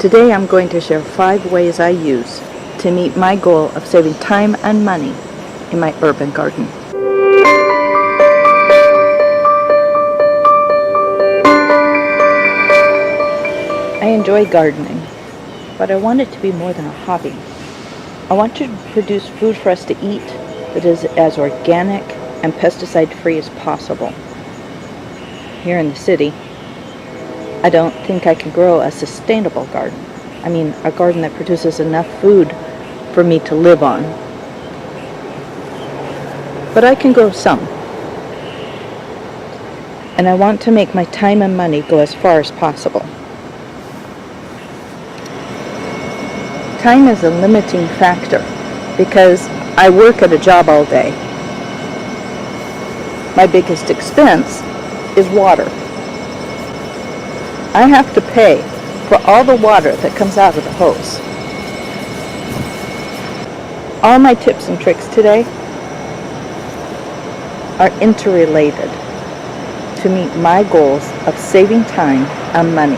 Today I'm going to share 5 ways I use to meet my goal of saving time and money in my urban garden. I enjoy gardening, but I want it to be more than a hobby. I want to produce food for us to eat that is as organic and pesticide-free as possible. Here in the city, I don't think I can grow a sustainable garden. I mean, a garden that produces enough food for me to live on. But I can grow some. And I want to make my time and money go as far as possible. Time is a limiting factor because I work at a job all day. My biggest expense is water. I have to pay for all the water that comes out of the hose. All my tips and tricks today are interrelated to meet my goals of saving time and money.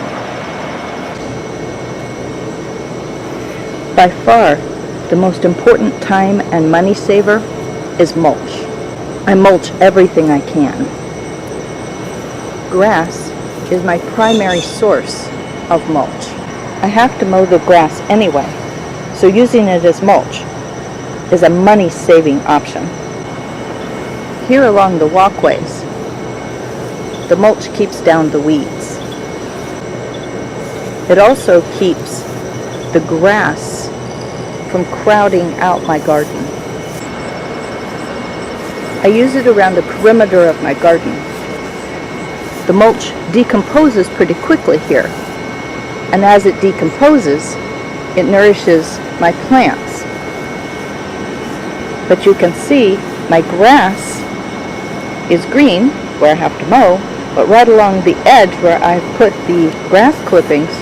By far, the most important time and money saver is mulch. I mulch everything I can. Grass is my primary source of mulch. I have to mow the grass anyway, so using it as mulch is a money-saving option. Here along the walkways, the mulch keeps down the weeds. It also keeps the grass from crowding out my garden. I use it around the perimeter of my garden. The mulch decomposes pretty quickly here, and as it decomposes, it nourishes my plants. But you can see my grass is green where I have to mow, but right along the edge where I put the grass clippings,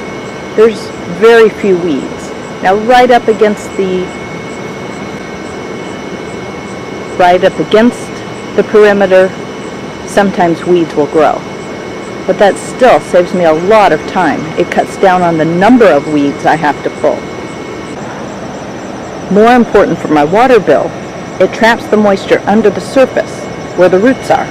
there's very few weeds. Now right up against the perimeter, sometimes weeds will grow. But that still saves me a lot of time. It cuts down on the number of weeds I have to pull. More important for my water bill, it traps the moisture under the surface where the roots are.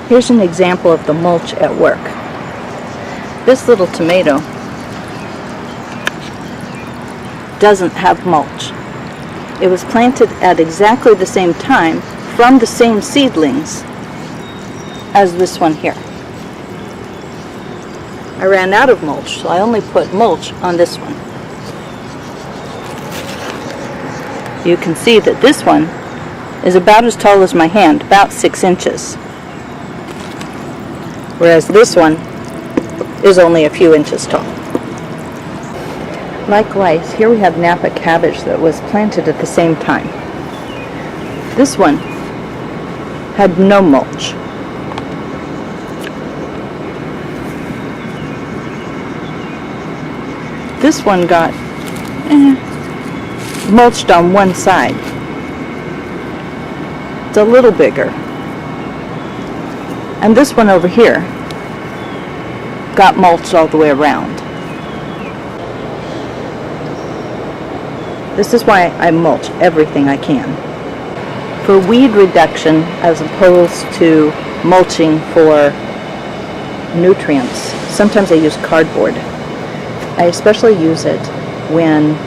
Here's an example of the mulch at work. This little tomato doesn't have mulch. It was planted at exactly the same time from the same seedlings as this one here. I ran out of mulch, so I only put mulch on this one. You can see that this one is about as tall as my hand, about 6 inches. Whereas this one is only a few inches tall. Likewise, here we have Napa cabbage that was planted at the same time. This one had no mulch. This one got mulched on one side. It's a little bigger. And this one over here got mulched all the way around. This is why I mulch everything I can. For weed reduction, as opposed to mulching for nutrients, sometimes I use cardboard. I especially use it when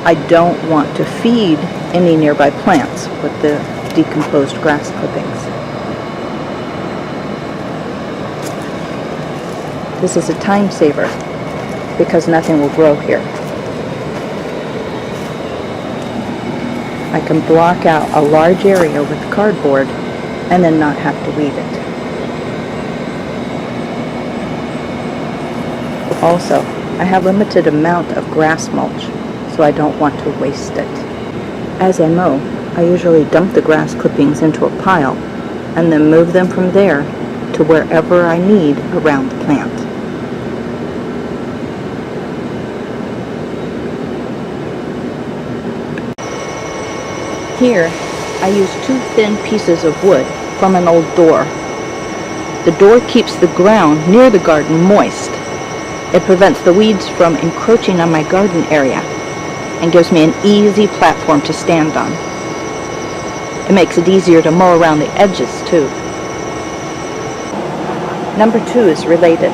I don't want to feed any nearby plants with the decomposed grass clippings. This is a time saver because nothing will grow here. I can block out a large area with cardboard and then not have to weed it. Also, I have a limited amount of grass mulch, so I don't want to waste it. As I mow, I usually dump the grass clippings into a pile and then move them from there to wherever I need around the plant. Here, I use 2 thin pieces of wood from an old door. The door keeps the ground near the garden moist. It prevents the weeds from encroaching on my garden area and gives me an easy platform to stand on. It makes it easier to mow around the edges too. Number 2 is related.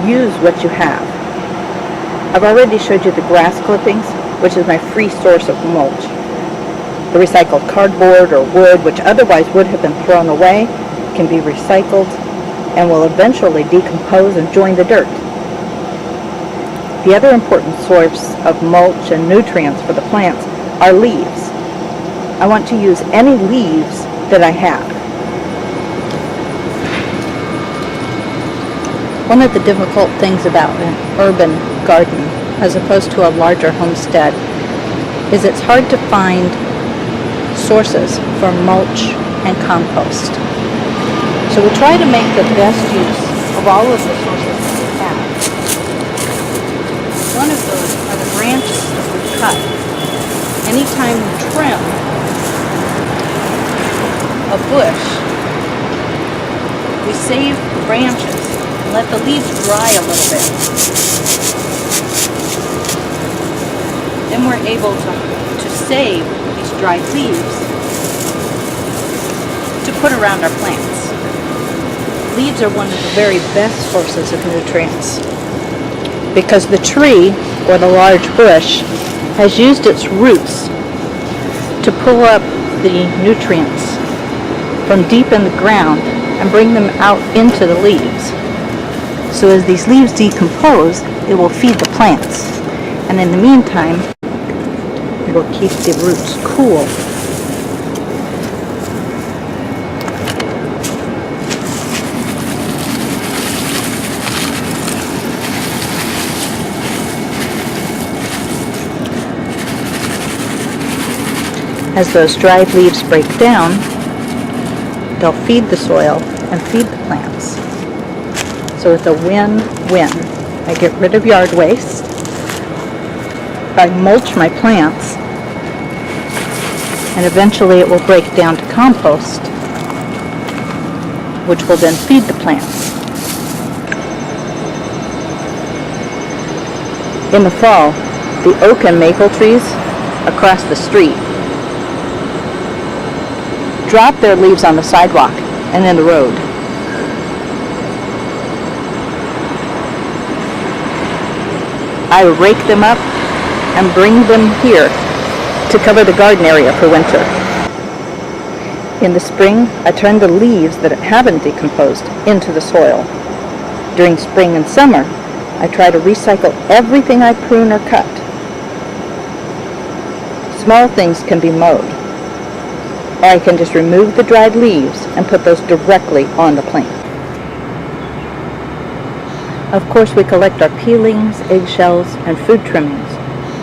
Use what you have. I've already showed you the grass clippings, which is my free source of mulch. The recycled cardboard or wood, which otherwise would have been thrown away, can be recycled and will eventually decompose and join the dirt. The other important source of mulch and nutrients for the plants are leaves. I want to use any leaves that I have. One of the difficult things about an urban garden, as opposed to a larger homestead, is it's hard to find sources for mulch and compost. So we try to make the best use of all of the sources that we have. One of those are the branches that we cut. Anytime we trim a bush, we save the branches and let the leaves dry a little bit. Then we're able to save these dried leaves to put around our plants. Leaves are one of the very best sources of nutrients because the tree or the large bush has used its roots to pull up the nutrients from deep in the ground and bring them out into the leaves. So as these leaves decompose, it will feed the plants, and in the meantime it will keep the roots cool. As those dried leaves break down, they'll feed the soil and feed the plants. So it's a win-win. I get rid of yard waste, I mulch my plants, and eventually it will break down to compost, which will then feed the plants. In the fall, the oak and maple trees across the street drop their leaves on the sidewalk and in the road. I rake them up and bring them here to cover the garden area for winter. In the spring, I turn the leaves that haven't decomposed into the soil. During spring and summer, I try to recycle everything I prune or cut. Small things can be mowed, or I can just remove the dried leaves and put those directly on the plant. Of course, we collect our peelings, eggshells, and food trimmings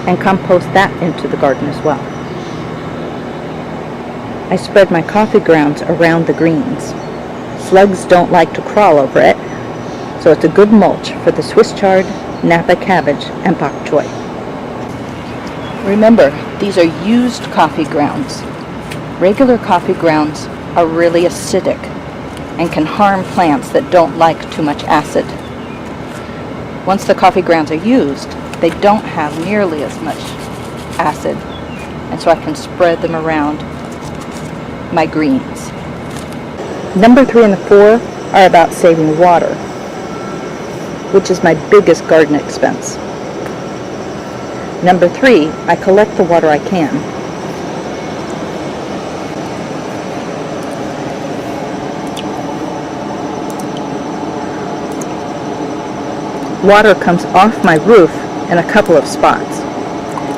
and compost that into the garden as well. I spread my coffee grounds around the greens. Slugs don't like to crawl over it, so it's a good mulch for the Swiss chard, Napa cabbage, and bok choy. Remember, these are used coffee grounds. Regular coffee grounds are really acidic and can harm plants that don't like too much acid. Once the coffee grounds are used, they don't have nearly as much acid, and so I can spread them around my greens. Number 3 and 4 are about saving water, which is my biggest garden expense. Number 3, I collect the water I can. Water comes off my roof in a couple of spots.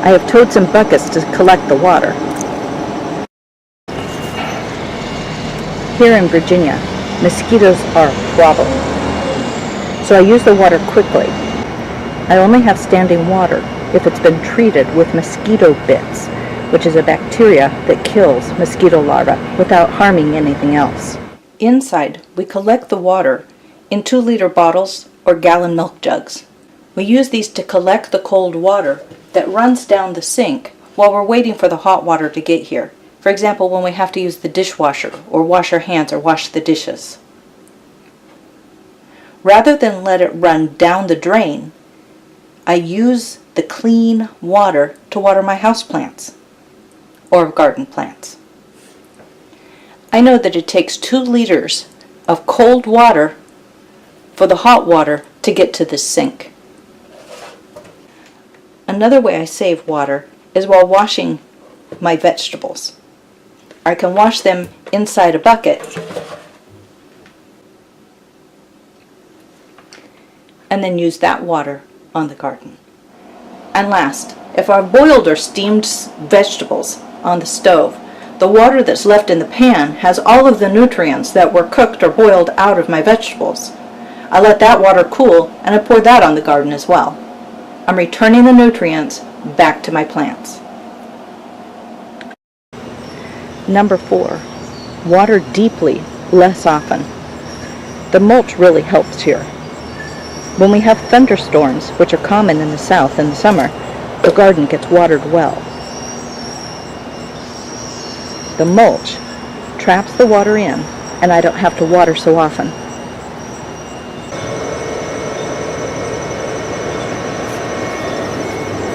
I have totes and buckets to collect the water. Here in Virginia, mosquitoes are a problem, so I use the water quickly. I only have standing water if it's been treated with mosquito bits, which is a bacteria that kills mosquito larvae without harming anything else. Inside, we collect the water in 2-liter bottles or gallon milk jugs. We use these to collect the cold water that runs down the sink while we're waiting for the hot water to get here. For example, when we have to use the dishwasher or wash our hands or wash the dishes. Rather than let it run down the drain, I use the clean water to water my houseplants or garden plants. I know that it takes 2 liters of cold water for the hot water to get to the sink. Another way I save water is while washing my vegetables. I can wash them inside a bucket and then use that water on the garden. And last, if I've boiled or steamed vegetables on the stove, the water that's left in the pan has all of the nutrients that were cooked or boiled out of my vegetables. I let that water cool and I pour that on the garden as well. I'm returning the nutrients back to my plants. Number 4, water deeply, less often. The mulch really helps here. When we have thunderstorms, which are common in the south in the summer, the garden gets watered well. The mulch traps the water in, and I don't have to water so often.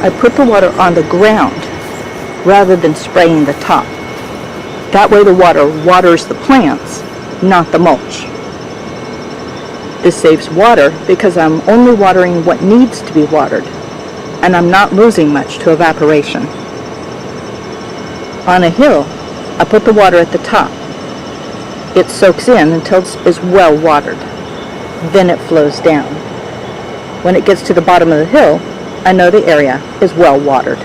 I put the water on the ground rather than spraying the top. That way the water waters the plants, not the mulch. This saves water because I'm only watering what needs to be watered, and I'm not losing much to evaporation. On a hill, I put the water at the top. It soaks in until it is well watered. Then it flows down. When it gets to the bottom of the hill, I know the area is well watered.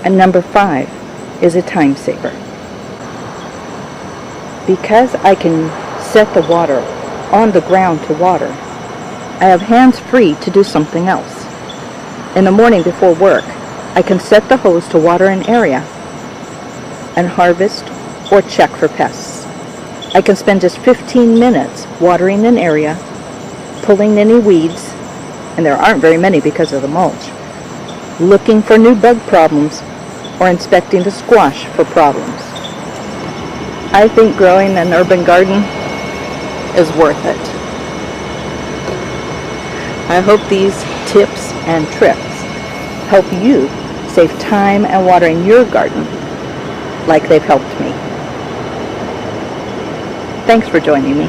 And number 5 is a time saver. Because I can set the water on the ground to water, I have hands free to do something else. In the morning before work, I can set the hose to water an area and harvest or check for pests. I can spend just 15 minutes watering an area, pulling any weeds, and there aren't very many because of the mulch, looking for new bug problems, or inspecting the squash for problems. I think growing an urban garden is worth it. I hope these tips and tricks help you save time and watering your garden like they've helped me. Thanks for joining me.